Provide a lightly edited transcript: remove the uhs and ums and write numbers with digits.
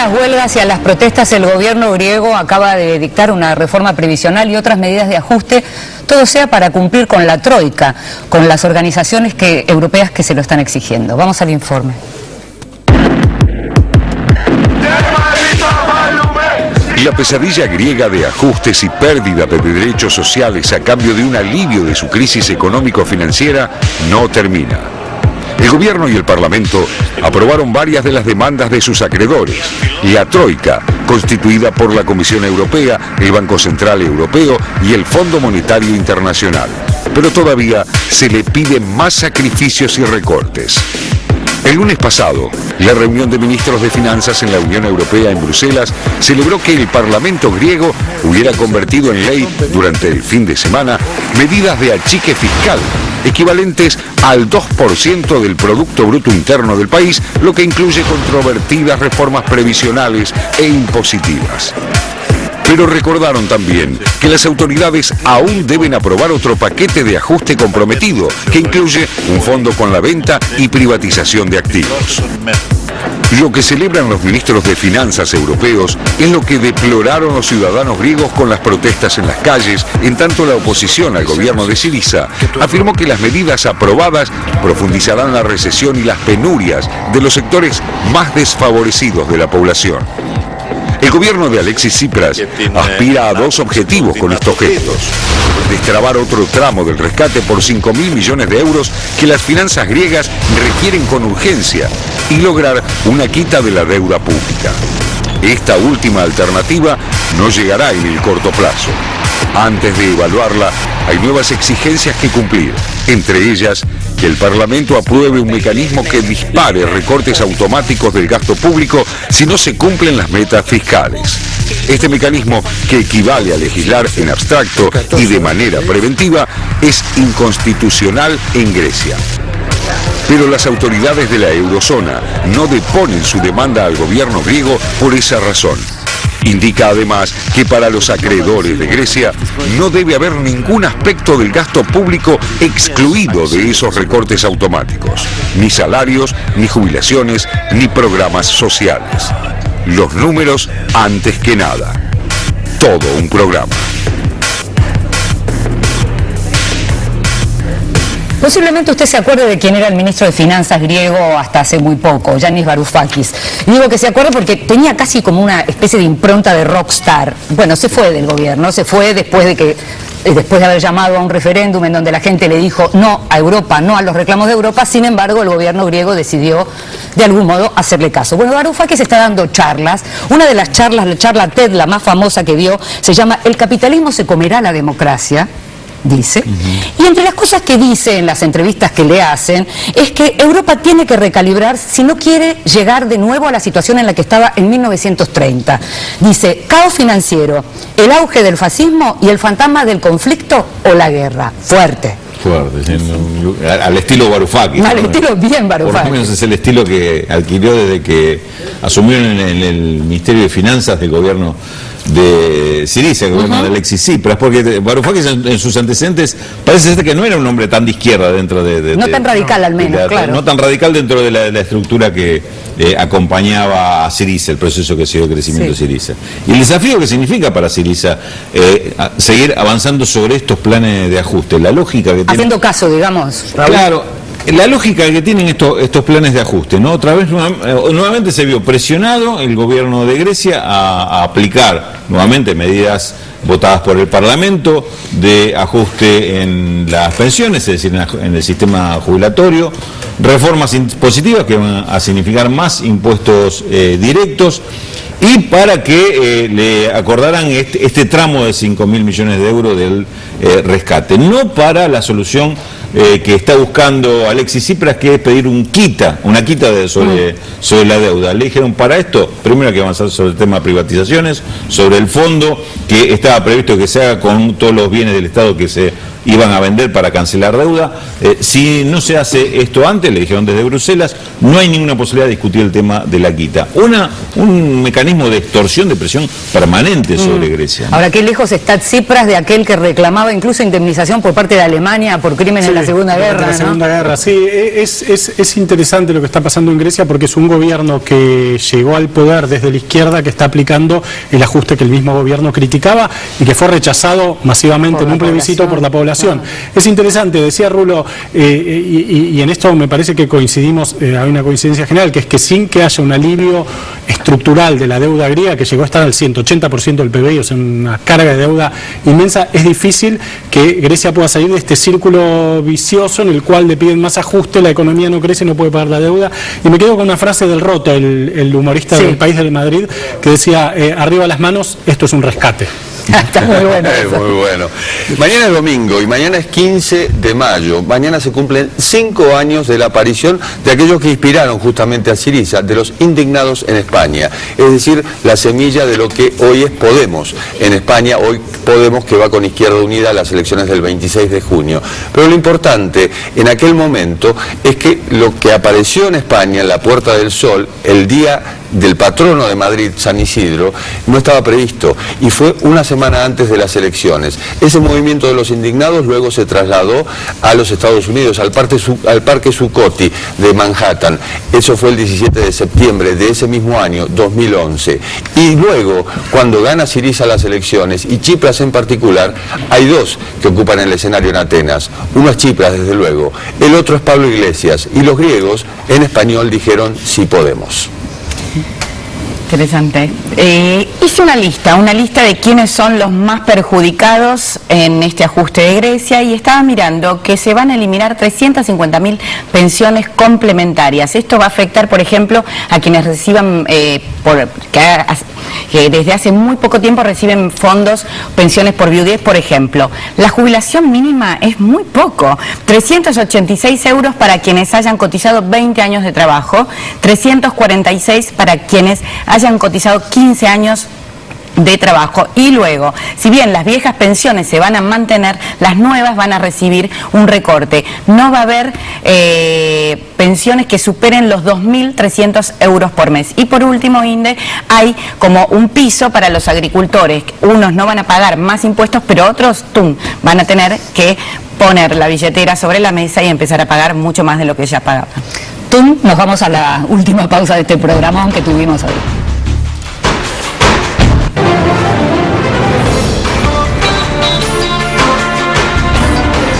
las huelgas y a las protestas, el gobierno griego acaba de dictar una reforma previsional y otras medidas de ajuste, todo sea para cumplir con la troika, con las organizaciones europeas que se lo están exigiendo. Vamos al informe. La pesadilla griega de ajustes y pérdida de derechos sociales a cambio de un alivio de su crisis económico-financiera no termina. El gobierno y el parlamento aprobaron varias de las demandas de sus acreedores. La troika, constituida por la Comisión Europea, el Banco Central Europeo y el Fondo Monetario Internacional. Pero todavía se le piden más sacrificios y recortes. El lunes pasado, la reunión de ministros de Finanzas en la Unión Europea en Bruselas celebró que el Parlamento griego hubiera convertido en ley durante el fin de semana medidas de achique fiscal equivalentes al 2% del Producto Bruto Interno del país, lo que incluye controvertidas reformas previsionales e impositivas. Pero recordaron también que las autoridades aún deben aprobar otro paquete de ajuste comprometido, que incluye un fondo con la venta y privatización de activos. Lo que celebran los ministros de Finanzas europeos es lo que deploraron los ciudadanos griegos con las protestas en las calles, en tanto la oposición al gobierno de Syriza afirmó que las medidas aprobadas profundizarán la recesión y las penurias de los sectores más desfavorecidos de la población. El gobierno de Alexis Tsipras aspira a dos objetivos con estos gestos: destrabar otro tramo del rescate por 5.000 millones de euros que las finanzas griegas requieren con urgencia y lograr una quita de la deuda pública. Esta última alternativa no llegará en el corto plazo. Antes de evaluarla, hay nuevas exigencias que cumplir, entre ellas que el Parlamento apruebe un mecanismo que dispare recortes automáticos del gasto público si no se cumplen las metas fiscales. Este mecanismo, que equivale a legislar en abstracto y de manera preventiva, es inconstitucional en Grecia. Pero las autoridades de la eurozona no deponen su demanda al gobierno griego por esa razón. Indica además que para los acreedores de Grecia no debe haber ningún aspecto del gasto público excluido de esos recortes automáticos, ni salarios, ni jubilaciones, ni programas sociales. Los números antes que nada. Todo un programa. Posiblemente usted se acuerde de quién era el ministro de Finanzas griego hasta hace muy poco, Yanis Varoufakis. Y digo que se acuerde porque tenía casi como una especie de impronta de rockstar. Bueno, se fue del gobierno, se fue después de haber llamado a un referéndum en donde la gente le dijo no a Europa, no a los reclamos de Europa. Sin embargo, el gobierno griego decidió de algún modo hacerle caso. Bueno, Varoufakis está dando charlas. Una de las charlas, la charla TED, la más famosa que dio, se llama "El capitalismo se comerá la democracia", dice, y entre las cosas que dice en las entrevistas que le hacen es que Europa tiene que recalibrar si no quiere llegar de nuevo a la situación en la que estaba en 1930. Dice: caos financiero, el auge del fascismo y el fantasma del conflicto o la guerra. Fuerte. Fuerte, al estilo Varoufakis. Al estilo bien Varoufakis. Por lo menos es el estilo que adquirió desde que asumió en el Ministerio de Finanzas del gobierno de Syriza, el gobierno de Alexis Tsipras, porque Varoufakis en sus antecedentes parece ser que no era un hombre tan de izquierda dentro no tan radical al menos, claro. No tan radical dentro de la estructura que acompañaba a Syriza, el proceso que siguió el crecimiento de Syriza. Y el desafío que significa para Syriza seguir avanzando sobre estos planes de ajuste, la lógica que tiene... Haciendo caso, digamos, Raúl. Claro. La lógica que tienen estos planes de ajuste, ¿no? Otra vez nuevamente se vio presionado el gobierno de Grecia a aplicar nuevamente medidas votadas por el Parlamento de ajuste en las pensiones, es decir, en el sistema jubilatorio, reformas impositivas que van a significar más impuestos directos, y para que le acordaran este tramo de 5.000 millones de euros del rescate, no para la solución que está buscando Alexis Tsipras, que es pedir una quita sobre la deuda. Le dijeron: para esto, primero hay que avanzar sobre el tema de privatizaciones, sobre el fondo que estaba previsto que se haga con todos los bienes del Estado que se iban a vender para cancelar deuda. Si no se hace esto antes, le dijeron desde Bruselas, no hay ninguna posibilidad de discutir el tema de la quita. Un mecanismo de extorsión, de presión permanente sobre Grecia, ¿no? Ahora, ¿qué lejos está Tsipras de aquel que reclamaba incluso indemnización por parte de Alemania por crímenes en la Segunda Guerra? La Segunda Guerra, sí. Es interesante lo que está pasando en Grecia porque es un gobierno que llegó al poder desde la izquierda, que está aplicando el ajuste que el mismo gobierno criticaba y que fue rechazado masivamente en un plebiscito por la población. Es interesante, decía Rulo, y en esto me parece que coincidimos, hay una coincidencia general, que es que sin que haya un alivio estructural de la deuda griega, que llegó a estar al 180% del PBI, o sea, una carga de deuda inmensa, es difícil que Grecia pueda salir de este círculo vicioso en el cual le piden más ajuste, la economía no crece, no puede pagar la deuda. Y me quedo con una frase del Rota, el humorista del País de Madrid, que decía, arriba las manos, esto es un rescate. Está muy bueno. Muy bueno. Mañana es domingo y mañana es 15 de mayo. Mañana se cumplen 5 años de la aparición de aquellos que inspiraron justamente a Syriza, de los indignados en España. Es decir, la semilla de lo que hoy es Podemos en España, hoy Podemos que va con Izquierda Unida a las elecciones del 26 de junio. Pero lo importante en aquel momento es que lo que apareció en España, en la Puerta del Sol, el día del patrono de Madrid, San Isidro, no estaba previsto y fue una semana antes de las elecciones. Ese movimiento de los indignados luego se trasladó a los Estados Unidos, al Parque Zuccotti de Manhattan. Eso fue el 17 de septiembre de ese mismo año, 2011. Y luego, cuando gana Syriza las elecciones, y Tsipras en particular, hay dos que ocupan el escenario en Atenas. Uno es Tsipras, desde luego, el otro es Pablo Iglesias, y los griegos en español dijeron sí podemos. Interesante. Hice una lista de quiénes son los más perjudicados en este ajuste de Grecia y estaba mirando que se van a eliminar 350.000 pensiones complementarias. Esto va a afectar, por ejemplo, a quienes reciban, que desde hace muy poco tiempo reciben fondos, pensiones por viudez, por ejemplo. La jubilación mínima es muy poco, 386 euros para quienes hayan cotizado 20 años de trabajo, 346 para quienes hayan cotizado 15 años de trabajo. Y luego, si bien las viejas pensiones se van a mantener, las nuevas van a recibir un recorte. No va a haber pensiones que superen los 2.300 euros por mes. Y por último, Inde, hay como un piso para los agricultores. Unos no van a pagar más impuestos, pero otros van a tener que poner la billetera sobre la mesa y empezar a pagar mucho más de lo que ya pagaban. Nos vamos a la última pausa de este programa que tuvimos hoy.